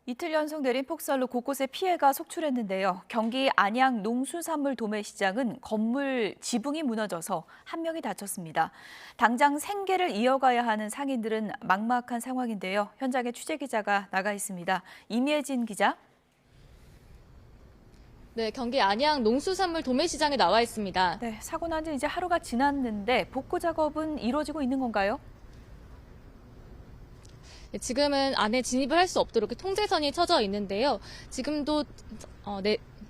이틀 연속 내린 폭설로 곳곳에 피해가 속출했는데요. 경기 안양 농수산물 도매시장은 건물 지붕이 무너져서 한 명이 다쳤습니다. 당장 생계를 이어가야 하는 상인들은 막막한 상황인데요. 현장에 취재기자가 나가 있습니다. 임예진 기자. 네, 경기 안양 농수산물 도매시장에 나와 있습니다. 네, 사고 난 지 이제 하루가 지났는데 복구 작업은 이루어지고 있는 건가요? 지금은 안에 진입을 할 수 없도록 통제선이 쳐져 있는데요. 지금도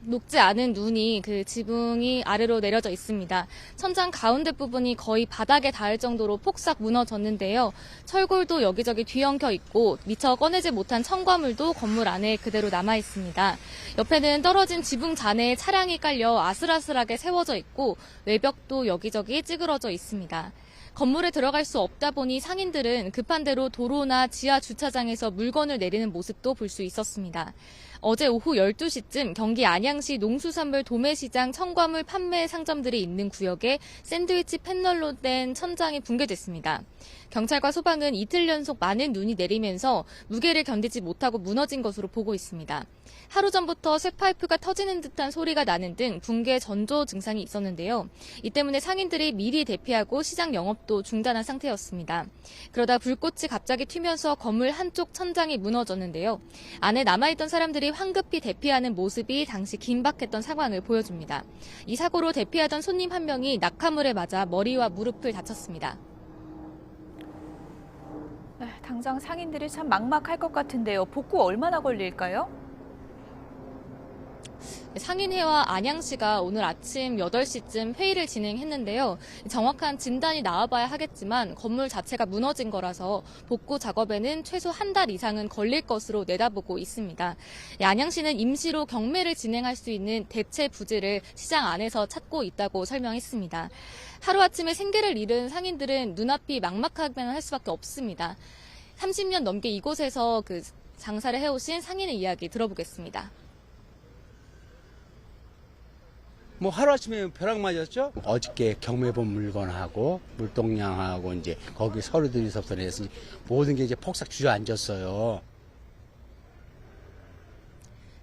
녹지 않은 눈이 그 지붕이 아래로 내려져 있습니다. 천장 가운데 부분이 거의 바닥에 닿을 정도로 폭삭 무너졌는데요. 철골도 여기저기 뒤엉켜 있고 미처 꺼내지 못한 첨가물도 건물 안에 그대로 남아 있습니다. 옆에는 떨어진 지붕 잔해에 차량이 깔려 아슬아슬하게 세워져 있고 외벽도 여기저기 찌그러져 있습니다. 건물에 들어갈 수 없다 보니 상인들은 급한 대로 도로나 지하 주차장에서 물건을 내리는 모습도 볼 수 있었습니다. 어제 오후 12시쯤 경기 안양시 농수산물 도매시장 첨가물 판매 상점들이 있는 구역에 샌드위치 패널로 된 천장이 붕괴됐습니다. 경찰과 소방은 이틀 연속 많은 눈이 내리면서 무게를 견디지 못하고 무너진 것으로 보고 있습니다. 하루 전부터 쇠파이프가 터지는 듯한 소리가 나는 등 붕괴 전조 증상이 있었는데요. 이 때문에 상인들이 미리 대피하고 시장 영업도 중단한 상태였습니다. 그러다 불꽃이 갑자기 튀면서 건물 한쪽 천장이 무너졌는데요. 안에 남아있던 사람들이 황급히 대피하는 모습이 당시 긴박했던 상황을 보여줍니다. 이 사고로 대피하던 손님 한 명이 낙하물에 맞아 머리와 무릎을 다쳤습니다. 네, 당장 상인들이 참 막막할 것 같은데요. 복구 얼마나 걸릴까요? 상인회와 안양시가 오늘 아침 8시쯤 회의를 진행했는데요. 정확한 진단이 나와봐야 하겠지만 건물 자체가 무너진 거라서 복구 작업에는 최소 한 달 이상은 걸릴 것으로 내다보고 있습니다. 안양시는 임시로 경매를 진행할 수 있는 대체 부지를 시장 안에서 찾고 있다고 설명했습니다. 하루아침에 생계를 잃은 상인들은 눈앞이 막막하게만 할 수밖에 없습니다. 30년 넘게 이곳에서 장사를 해오신 상인의 이야기 들어보겠습니다. 뭐 하루아침에 벼락 맞았죠? 어저께 경매 본 물건하고 물동량하고 이제 거기 서류들이서부터 해서 모든 게 이제 폭삭 주저앉았어요.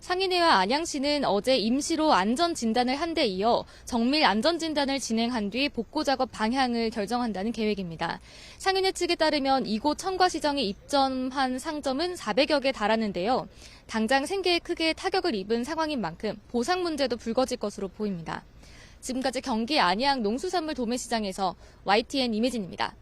상인회와 안양시는 어제 임시로 안전진단을 한 데 이어 정밀 안전진단을 진행한 뒤 복구 작업 방향을 결정한다는 계획입니다. 상인회 측에 따르면 이곳 청과시정에 입점한 상점은 400여 개 달하는데요. 당장 생계에 크게 타격을 입은 상황인 만큼 보상 문제도 불거질 것으로 보입니다. 지금까지 경기 안양 농수산물 도매시장에서 YTN 임혜진입니다.